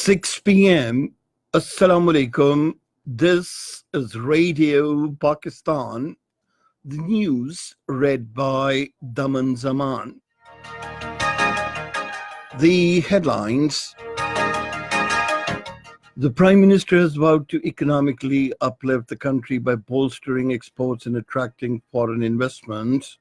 6 p.m. Assalamu alaikum. This is Radio Pakistan. The news read by Daman Zaman. The headlines. The Prime Minister has vowed to economically uplift the country by bolstering exports and attracting foreign investment.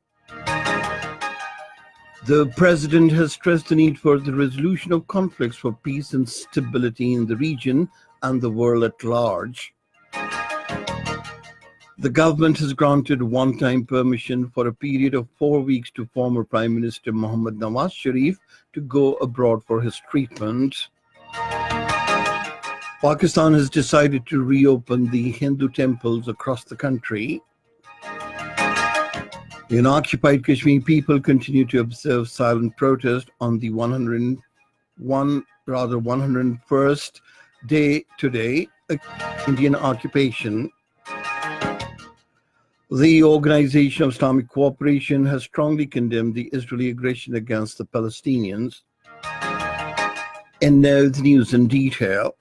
The President has stressed the need for the resolution of conflicts for peace and stability in the region and the world at large. The government has granted one-time permission for a period of 4 weeks to former Prime Minister Mohammad Nawaz Sharif to go abroad for his treatment. Pakistan has decided to reopen the Hindu temples across the country. The occupied Kashmir people continue to observe silent protest on the 101st day today of Indian occupation. The Organization of Islamic Cooperation has strongly condemned the Israeli aggression against the Palestinians. And now the news in detail.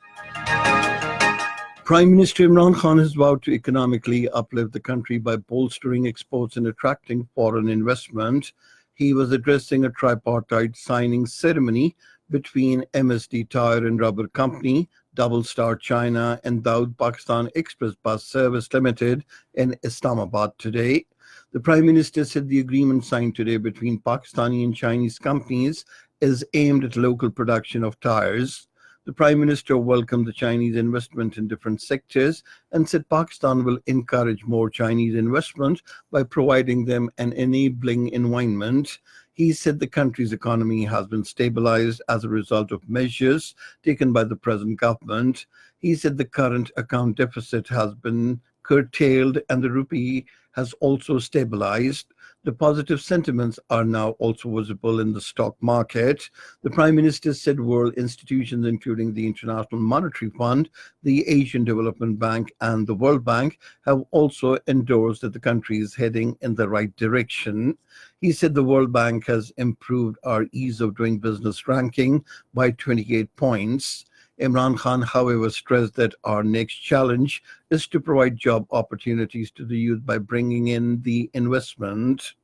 Prime Minister Imran has vowed to economically uplift the country by bolstering exports and attracting foreign investment. He was addressing a tripartite signing ceremony between MSD Tire and Rubber Company, Double Star China, and Dawood Pakistan Express Bus Service Limited in Islamabad today. The Prime Minister said the agreement signed today between Pakistani and Chinese companies is aimed at local production of tires. The Prime Minister welcomed the Chinese investment in different sectors and said Pakistan will encourage more Chinese investment by providing them an enabling environment. He said the country's economy has been stabilized as a result of measures taken by the present government. He said the current account deficit has been curtailed and the rupee has also stabilized. The positive sentiments are now also visible in the stock market. The Prime Minister said world institutions, including the International Monetary Fund, the Asian Development Bank, and the World Bank, have also endorsed that the country is heading in the right direction. He said the World Bank has improved our ease of doing business ranking by 28 points. Imran Khan, however, stressed that our next challenge is to provide job opportunities to the youth by bringing in the investment.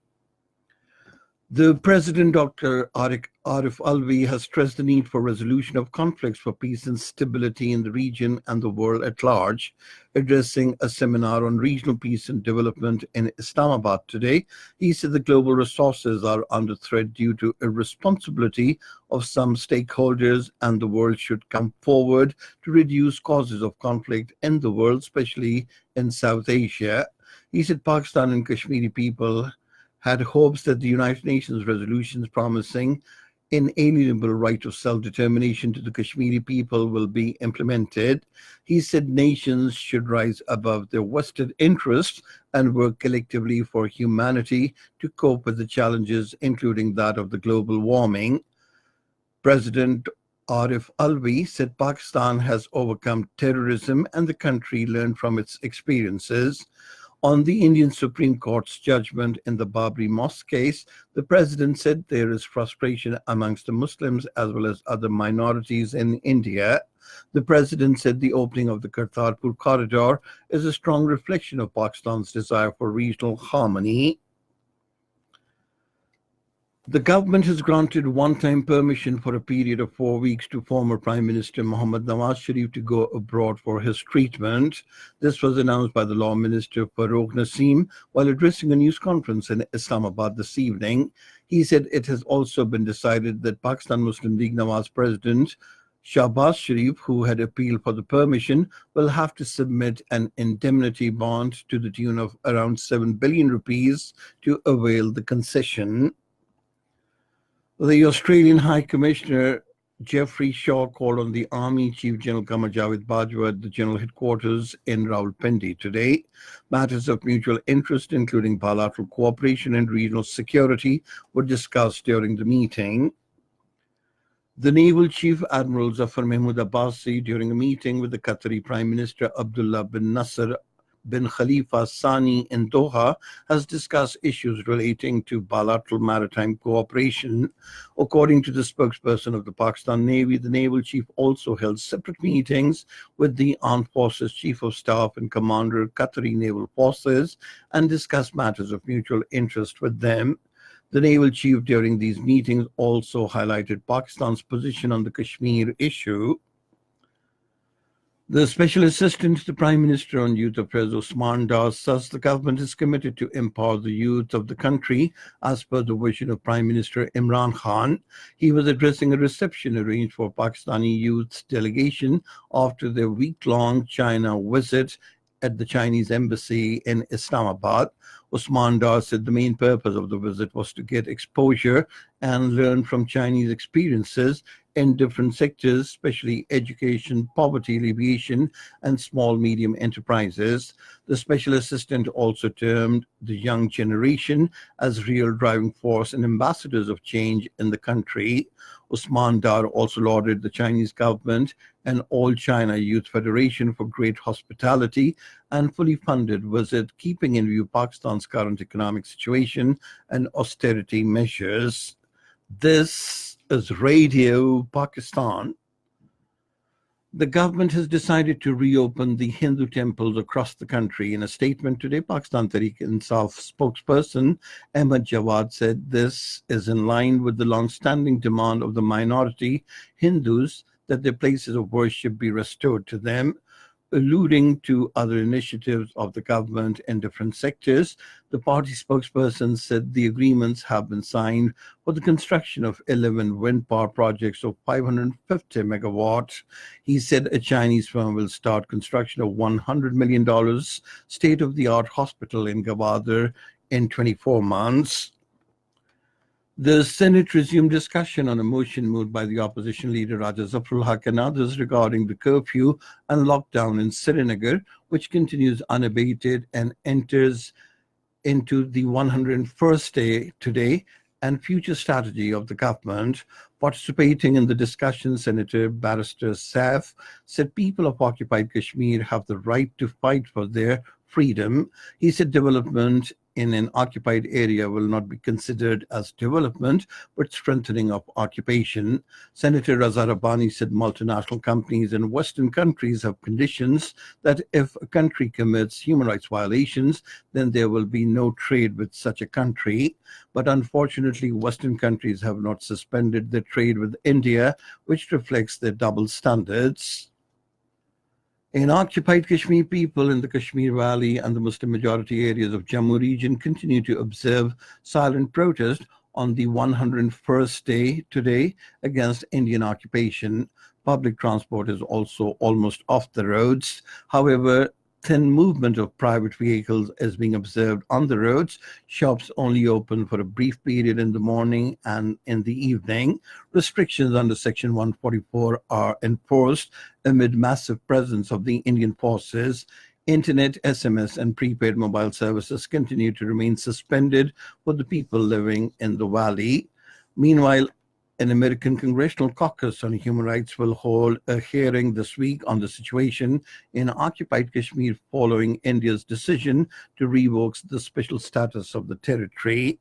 The President, Dr. Arif Alvi, has stressed the need for resolution of conflicts for peace and stability in the region and the world at large. Addressing a seminar on regional peace and development in Islamabad today, he said the global resources are under threat due to irresponsibility of some stakeholders, and the world should come forward to reduce causes of conflict in the world, especially in South Asia. He said Pakistan and Kashmiri people had hopes that the United Nations resolutions promising inalienable right of self-determination to the Kashmiri people will be implemented. He said nations should rise above their vested interests and work collectively for humanity to cope with the challenges, including that of the global warming. President Arif Alvi said Pakistan has overcome terrorism and the country learned from its experiences. On the Indian Supreme Court's judgment in the Babri Mosque case, the President said there is frustration amongst the Muslims as well as other minorities in India. The President said the opening of the Kartarpur corridor is a strong reflection of Pakistan's desire for regional harmony. The government has granted one-time permission for a period of 4 weeks to former Prime Minister Mohammad Nawaz Sharif to go abroad for his treatment. This was announced by the Law Minister Farooq Naseem while addressing a news conference in Islamabad this evening. He said it has also been decided that Pakistan Muslim League Nawaz President Shahbaz Sharif, who had appealed for the permission, will have to submit an indemnity bond to the tune of around 7 billion rupees to avail the concession. The Australian High Commissioner Geoffrey Shaw called on the Army Chief General Qamar Javed Bajwa at the General Headquarters in Rawalpindi today. Matters of mutual interest, including bilateral cooperation and regional security, were discussed during the meeting. The Naval Chief Admiral Zafar Mahmood Abbasi, during a meeting with the Qatari Prime Minister Abdullah bin Nasser bin Khalifa Sani in Doha has discussed issues relating to bilateral maritime cooperation. According to the spokesperson of the Pakistan Navy, the Naval Chief also held separate meetings with the Armed Forces Chief of Staff and Commander Qatari Naval Forces and discussed matters of mutual interest with them. The naval chief during these meetings also highlighted Pakistan's position on the Kashmir issue. The Special Assistant to the Prime Minister on Youth Affairs, Osman Dar, says the government is committed to empower the youth of the country as per the vision of Prime Minister Imran Khan. He was addressing a reception arranged for Pakistani youth delegation after their week-long China visit at the Chinese embassy in Islamabad. Osman Dar said the main purpose of the visit was to get exposure and learn from Chinese experiences in different sectors, especially education, poverty alleviation, and small-medium enterprises. The special assistant also termed the young generation as real driving force and ambassadors of change in the country. Osman Dar also lauded the Chinese government and All China Youth Federation for great hospitality and fully funded visit, keeping in view Pakistan's current economic situation and austerity measures. This is Radio Pakistan. The government has decided to reopen the Hindu temples across the country. In a statement today, Pakistan Tehreek-e-Insaf spokesperson Ahmad Jawad said this is in line with the long-standing demand of the minority Hindus that their places of worship be restored to them. Alluding to other initiatives of the government in different sectors, the party spokesperson said the agreements have been signed for the construction of 11 wind power projects of 550 megawatts. He said a Chinese firm will start construction of $100 million state-of-the-art hospital in Gwadar in 24 months. The Senate resumed discussion on a motion moved by the opposition leader Raja Zafrul Haq and others regarding the curfew and lockdown in Srinagar, which continues unabated and enters into the 101st day today and future strategy of the government. Participating in the discussion, Senator Barrister Saif said people of occupied Kashmir have the right to fight for their freedom. He said development in an occupied area will not be considered as development, but strengthening of occupation. Senator Raza Rabbani said multinational companies in Western countries have conditions that if a country commits human rights violations, then there will be no trade with such a country. But unfortunately, Western countries have not suspended their trade with India, which reflects their double standards. In occupied Kashmir, people in the Kashmir Valley and the Muslim majority areas of Jammu region continue to observe silent protest on the 101st day today against Indian occupation. Public transport is also almost off the roads. However, thin movement of private vehicles is being observed on the roads. Shops only open for a brief period in the morning and in the evening. Restrictions under Section 144 are enforced amid massive presence of the Indian forces. Internet, SMS, and prepaid mobile services continue to remain suspended for the people living in the valley. Meanwhile, an American Congressional Caucus on Human Rights will hold a hearing this week on the situation in occupied Kashmir following India's decision to revoke the special status of the territory.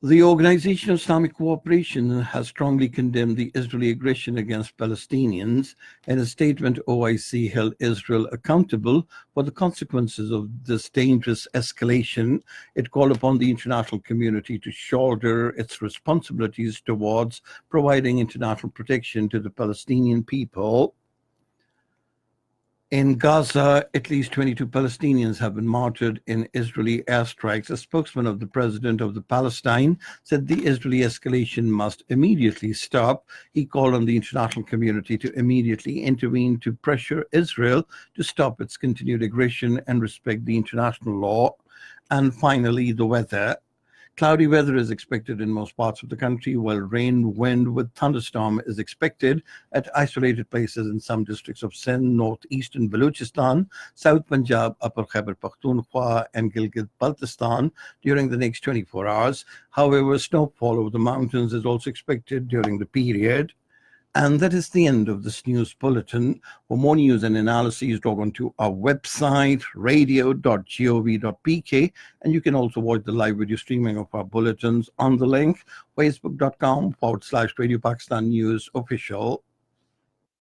The Organization of Islamic Cooperation has strongly condemned the Israeli aggression against Palestinians. In a statement, OIC held Israel accountable for the consequences of this dangerous escalation. It called upon the international community to shoulder its responsibilities towards providing international protection to the Palestinian people. In Gaza, at least 22 Palestinians have been martyred in Israeli airstrikes. A spokesman of the president of the Palestine said the Israeli escalation must immediately stop. He called on the international community to immediately intervene to pressure Israel to stop its continued aggression and respect the international law. And finally, the weather. Cloudy weather is expected in most parts of the country, while rain, wind with thunderstorm is expected at isolated places in some districts of Sindh, northeastern Balochistan, South Punjab, Upper Khyber Pakhtunkhwa, and Gilgit-Baltistan during the next 24 hours. However, snowfall over the mountains is also expected during the period. And that is the end of this news bulletin. For more news and analyses, log on to our website, radio.gov.pk, and you can also watch the live video streaming of our bulletins on the link, facebook.com/Radio Pakistan News Official.